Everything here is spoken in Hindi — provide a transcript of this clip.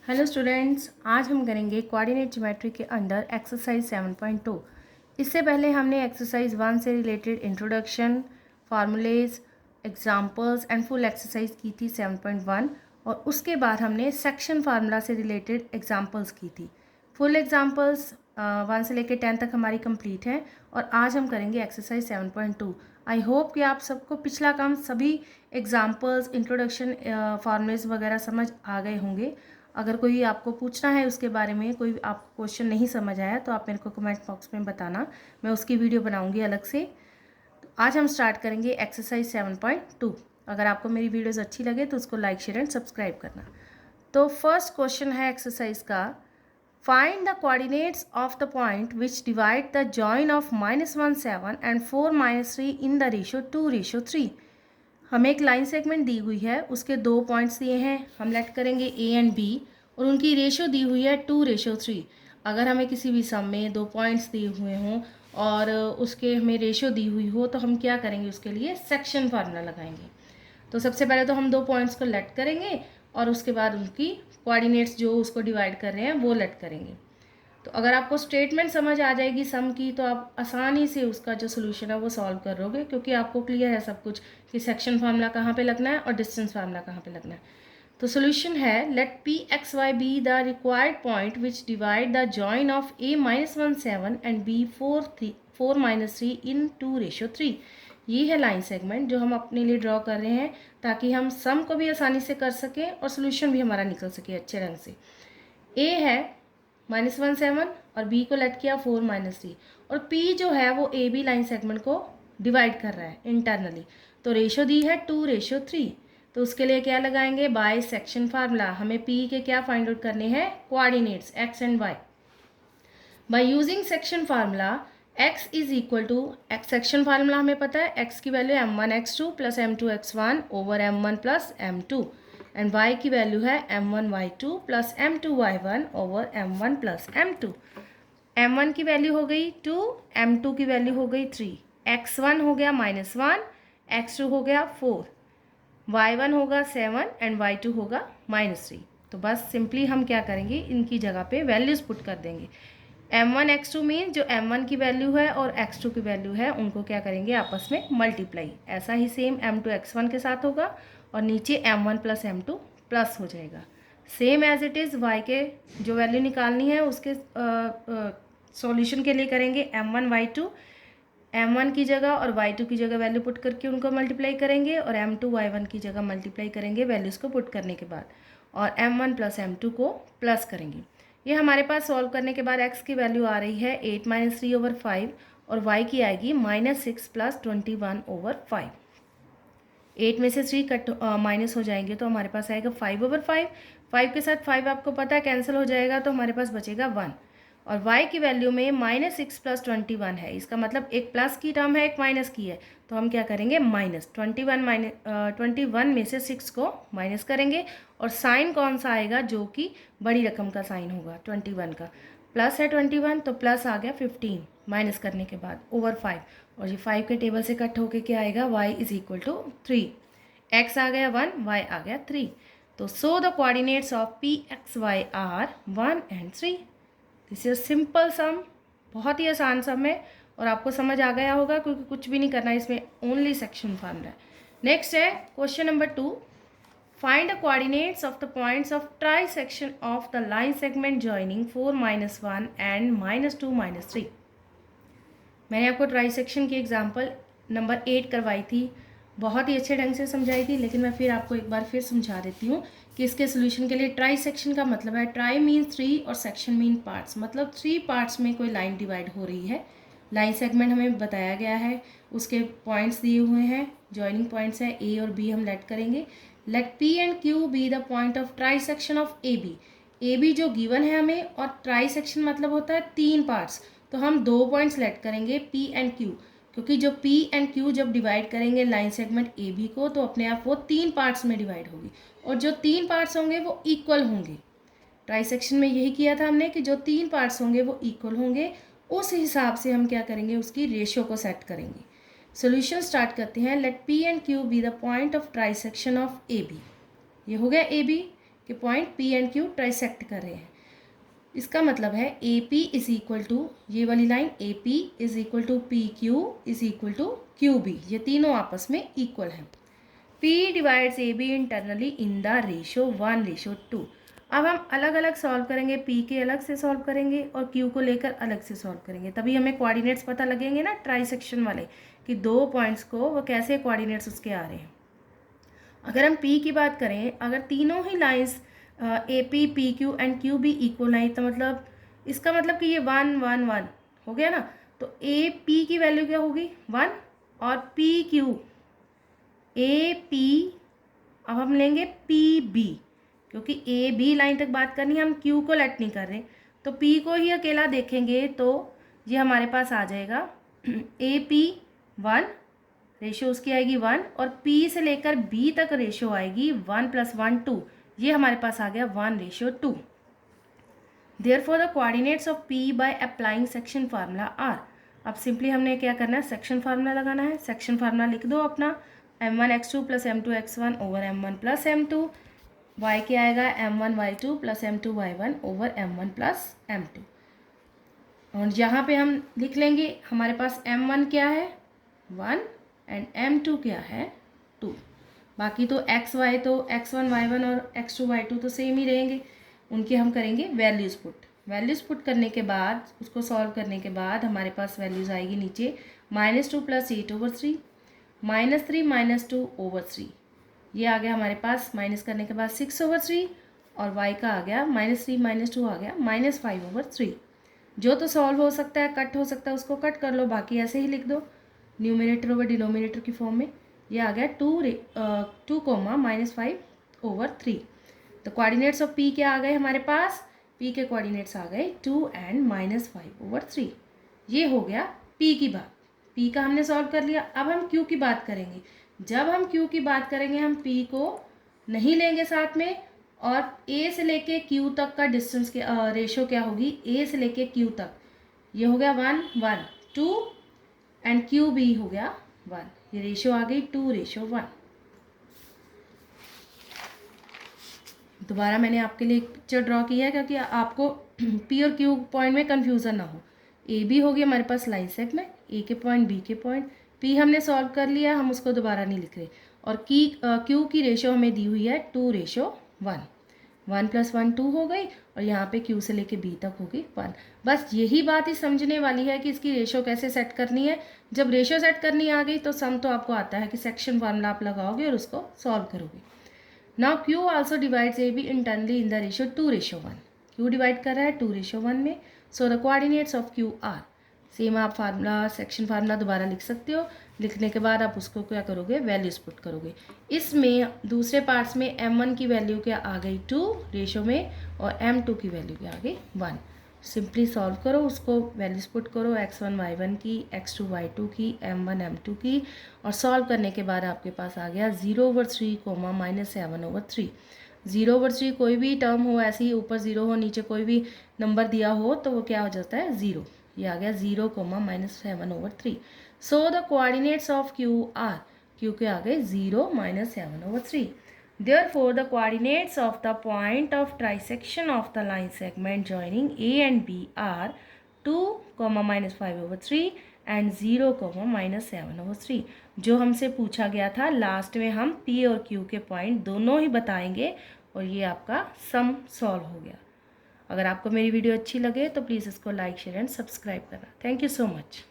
हेलो स्टूडेंट्स, आज हम करेंगे कोऑर्डिनेट ज्योमेट्री के अंडर एक्सरसाइज 7.2। इससे पहले हमने एक्सरसाइज 1 से related introduction, फार्मूलेज, examples and full exercise की थी 7.1 और उसके बाद हमने सेक्शन फार्मूला से रिलेटेड एग्जांपल्स की थी। फुल एग्जांपल्स 1 से लेकर 10 तक हमारी कंप्लीट हैं और आज हम करेंगे एक्सरसाइज 7.2। आई होप कि आप सबको पिछला काम सभी एग्जांपल्स, इंट्रोडक्शन, फार्मूलेज वगैरह समझ आ गए होंगे। अगर कोई आपको पूछना है उसके बारे में, कोई आपको क्वेश्चन नहीं समझ आया तो आप मेरे को कमेंट बॉक्स में बताना, मैं उसकी वीडियो बनाऊंगी अलग से। तो आज हम स्टार्ट करेंगे एक्सरसाइज 7.2। अगर आपको मेरी वीडियोस अच्छी लगे तो उसको लाइक, शेयर एंड सब्सक्राइब करना। तो फर्स्ट क्वेश्चन है एक्सरसाइज का, find the coordinates of the point which divide the join of -1 7 and 4 -3 in the ratio 2:3। हमें एक लाइन सेगमेंट दी हुई है, उसके दो पॉइंट्स दिए हैं, हम लेट करेंगे ए एंड बी और उनकी रेशो दी हुई है 2:3। अगर हमें किसी भी सम में दो पॉइंट्स दिए हुए हों और उसके हमें रेशो दी हुई हो तो हम क्या करेंगे, उसके लिए सेक्शन फार्मूला लगाएंगे। तो सबसे पहले तो हम दो पॉइंट्स को लेट करेंगे और उसके बाद उनकी कोऑर्डिनेट्स जो उसको डिवाइड कर रहे हैं वो लेट करेंगे। तो अगर आपको स्टेटमेंट समझ आ जाएगी सम की तो आप आसानी से उसका जो सोल्यूशन है वो सॉल्व करोगे, क्योंकि आपको क्लियर है सब कुछ कि सेक्शन फार्मूला कहाँ पे लगना है और डिस्टेंस फार्मूला कहाँ पे लगना है। तो सोल्यूशन है, let P x y be the required point which divide the join of a -1 7 and b 4 -3 in 2:3। ये है लाइन सेगमेंट जो हम अपने लिए ड्रॉ कर रहे हैं ताकि हम सम को भी आसानी से कर सकें और सोल्यूशन भी हमारा निकल सके अच्छे रंग से। a है -1 7 और b को लेट किया 4 -3 और p जो है वो ए बी लाइन सेगमेंट को डिवाइड कर रहा है इंटरनली। तो रेशो दी है 2:3। तो उसके लिए क्या लगाएंगे, बाय सेक्शन फार्मूला। हमें p के क्या फाइंड आउट करने हैं, coordinates x and y। By using section formula x is equal to x, section formula हमें पता है x की value m1 x2 plus m2 x1 over m1 plus m2 and y की वैल्यू है m1 y2 plus m2 y1 over m1 plus m2। m1 की वैल्यू हो गई 2, m2 की वैल्यू हो गई 3, x1 हो गया -1, x2 हो गया 4, y1 होगा 7 एंड y2 होगा -3। तो बस सिंपली हम क्या करेंगे, इनकी जगह पे वैल्यूज पुट कर देंगे। m1 x2 मीन जो m1 की वैल्यू है और x2 की वैल्यू है उनको क्या करेंगे, आपस में मल्टीप्लाई। ऐसा ही सेम m2 x1 के साथ होगा और नीचे m1 प्लस m2 प्लस हो जाएगा। Same as it is y के जो वैल्यू निकालनी है उसके सॉल्यूशन के लिए करेंगे m1 y2, m1 की जगह और y2 की जगह वैल्यू पुट करके उनको मल्टीप्लाई करेंगे और m2 y1 की जगह मल्टीप्लाई करेंगे वैल्यूज़ को पुट करने के बाद, और m1 प्लस m2 को प्लस करेंगे। ये हमारे पास सॉल्व करने के बाद x की वैल्यू आ रही है 8 -3 ओवर 5 और y की आएगी -6 प्लस 21 ओवर 5। 8 में से 3 कट माइनस हो जाएंगे तो हमारे पास आएगा 5 ओवर 5। 5 के साथ 5 आपको पता है कैंसिल हो जाएगा तो हमारे पास बचेगा 1 और y की वैल्यू में -6 प्लस 21 है। इसका मतलब एक प्लस की टर्म है, एक माइनस की है, तो हम क्या करेंगे, -21 में से 6 को माइनस करेंगे और साइन कौन सा आएगा, जो कि बड़ी रकम का साइन होगा 21 का। प्लस है 21 तो प्लस आ गया 15 माइनस करने के बाद ओवर 5 और ये 5 के टेबल से कट होके क्या आएगा, y is equal to 3। x आ गया 1, y आ गया 3। तो so the coordinates of p x y are 1 and 3। This is simple sum, बहुत ही आसान सम है और आपको समझ आ गया होगा क्योंकि कुछ भी नहीं करना है इसमें, ओनली सेक्शन फार्मूला है। नेक्स्ट है question number 2, find the coordinates of the points of trisection of the line segment joining 4 -1 and -2 -3। मैंने आपको ट्राई सेक्शन की एग्जाम्पल नंबर 8 करवाई थी, बहुत ही अच्छे ढंग से समझाई थी, लेकिन मैं फिर आपको एक बार फिर समझा देती हूँ कि इसके सोल्यूशन के लिए ट्राई सेक्शन का मतलब है, ट्राई मीन 3 और सेक्शन मीन पार्ट्स, मतलब 3 पार्ट्स में कोई लाइन डिवाइड हो रही है। लाइन सेगमेंट हमें बताया गया है, उसके पॉइंट्स दिए हुए हैं, जॉइनिंग पॉइंट्स है ए और बी, हम लेट करेंगे। Let P and Q be the point of trisection of A B जो गिवन है हमें, और ट्राई सेक्शन मतलब होता है 3 पार्ट्स, तो हम 2 पॉइंट्स लेट करेंगे पी एंड क्यू, क्योंकि जो पी एंड क्यू जब डिवाइड करेंगे लाइन सेगमेंट ए बी को तो अपने आप वो 3 पार्ट्स में डिवाइड होगी और जो 3 पार्ट्स होंगे वो इक्वल होंगे। ट्राई सेक्शन में यही किया था हमने कि जो 3 पार्ट्स होंगे वो इक्वल होंगे, उस हिसाब से हम क्या करेंगे, उसकी रेशियो को सेट करेंगे। सोल्यूशन स्टार्ट करते हैं। Let P and Q be the point of trisection of A B. ये हो गया ए बी। के point P and Q trisect कर रहे हैं। इसका मतलब है AP इज इक्वल टू, ये वाली line AP is equal to PQ is equal to QB, ये तीनों आपस में इक्वल हैं। P divides AB internally in the ratio 1:2। अब हम अलग अलग सॉल्व करेंगे, P के अलग से सॉल्व करेंगे और Q को लेकर अलग से सॉल्व करेंगे, तभी हमें कोऑर्डिनेट्स पता लगेंगे ना ट्राइसेक्शन वाले, कि दो पॉइंट्स को वो कैसे कोऑर्डिनेट्स उसके आ रहे हैं। अगर हम P की बात करें, अगर तीनों ही lines AP PQ and QB equal हैं, तो मतलब इसका मतलब कि ये 1 1 1 हो गया ना। तो AP की वैल्यू क्या होगी 1 और PQ AP, अब हम लेंगे PB, क्योंकि AB लाइन तक बात करनी है, हम Q को लेट नहीं कर रहे, तो P को ही अकेला देखेंगे तो ये हमारे पास आ जाएगा AP 1, रेशो उसकी आएगी 1, और P से लेकर B तक रेशो आएगी 1 + 1 2, ये हमारे पास आ गया 1:2। Therefore the coordinates of P by applying section formula are, अब सिंपली हमने क्या करना है, सेक्शन फार्मूला लगाना है। सेक्शन फार्मूला लिख दो अपना, m1x2 + m2x1 / m1 + m2, y क्या आएगा m1y2 + m2y1 / m1 + m2। और यहाँ पे हम लिख लेंगे, हमारे पास m1 क्या है 1 एंड m2 क्या है 2। बाकी तो xy तो x1 y1 और x2 y2 तो सेम ही रहेंगे, उनके हम करेंगे वैल्यूज़ पुट। वैल्यूज़ पुट करने के बाद, उसको सॉल्व करने के बाद हमारे पास वैल्यूज़ आएगी नीचे -2 + 8/3, -3 - 2/3, ये आ गया हमारे पास, माइनस करने के बाद 6/3, और y का आ गया -3 - 2 आ गया -5/3। जो तो सॉल्व हो सकता है, कट हो सकता है, उसको कट कर लो, बाकी ऐसे ही लिख दो न्यूमरेटर ओवर डिनोमिनेटर की फॉर्म में। ये आ गया 2 -5/3। तो कोऑर्डिनेट्स ऑफ P क्या आ गए हमारे पास, P के कोऑर्डिनेट्स आ गए 2 एंड -5/3। ये हो गया P की बात, P का हमने सॉल्व कर लिया। अब हम Q की बात करेंगे। जब हम Q की बात करेंगे, हम P को नहीं लेंगे साथ में, और A से लेके Q तक का डिस्टेंस के रेशो क्या होगी, A से लेके Q तक, ये हो गया 1 1 2 एंड QB हो गया 1, ये रेशो आ गई 2:1। दोबारा मैंने आपके लिए एक पिक्चर ड्रॉ किया है, क्योंकि आपको P और Q पॉइंट में कन्फ्यूज़न ना हो। AB होगी हमारे पास लाइन सेगमेंट, A के पॉइंट B के पॉइंट, P हमने सॉल्व कर लिया, हम उसको दोबारा नहीं लिख रहे, और Q की रेशो हमें दी हुई है 2:1, 1 + 1 2 हो गई, और यहाँ पे Q से लेके B तक होगी 1। बस यही बात ही समझने वाली है कि इसकी रेशो कैसे सेट करनी है। जब रेशो सेट करनी आ गई तो सम तो आपको आता है कि सेक्शन फार्मूला आप लगाओगे और उसको सॉल्व करोगे। Now Q also divides AB internally in the ratio 2:1। Q divide कर रहा है 2:1 में, so the coordinates of Q are, same आप फार्मूला सेक्शन फार्मूला दोबारा लिख सकते हो। लिखने के बाद आप उसको क्या करोगे, वैल्यूज पुट करोगे। इसमें दूसरे पार्ट्स में m1 की वैल्यू क्या आ गई 2 रेशो में, और m2 की वैल्यू क्या आ गई 1। सिंपली सॉल्व करो, उसको वैल्यूज पुट करो, x1 y1 की, x2 y2 की, m1 m2 की, और सॉल्व करने के बाद आपके पास आ गया 0/3, -7/3। 0/3 कोई भी टर्म हो, ऐसे ही ऊपर 0 हो, नीचे कोई भी नंबर दिया हो, तो वो क्या हो जाता है 0। ये आ गया 0, -7/3। So the coordinates of Q are, Q के आ गए 0 -7/3। Therefore, the coordinates of the point of trisection of the line segment joining A and B are 2, -5/3 and 0, -7/3। जो हमसे पूछा गया था, लास्ट में हम P और Q के पॉइंट दोनों ही बताएंगे, और ये आपका सम सॉल्व हो गया। अगर आपको मेरी वीडियो अच्छी लगे तो प्लीज़ इसको लाइक शेयर एंड सब्सक्राइब करना। Thank you so much.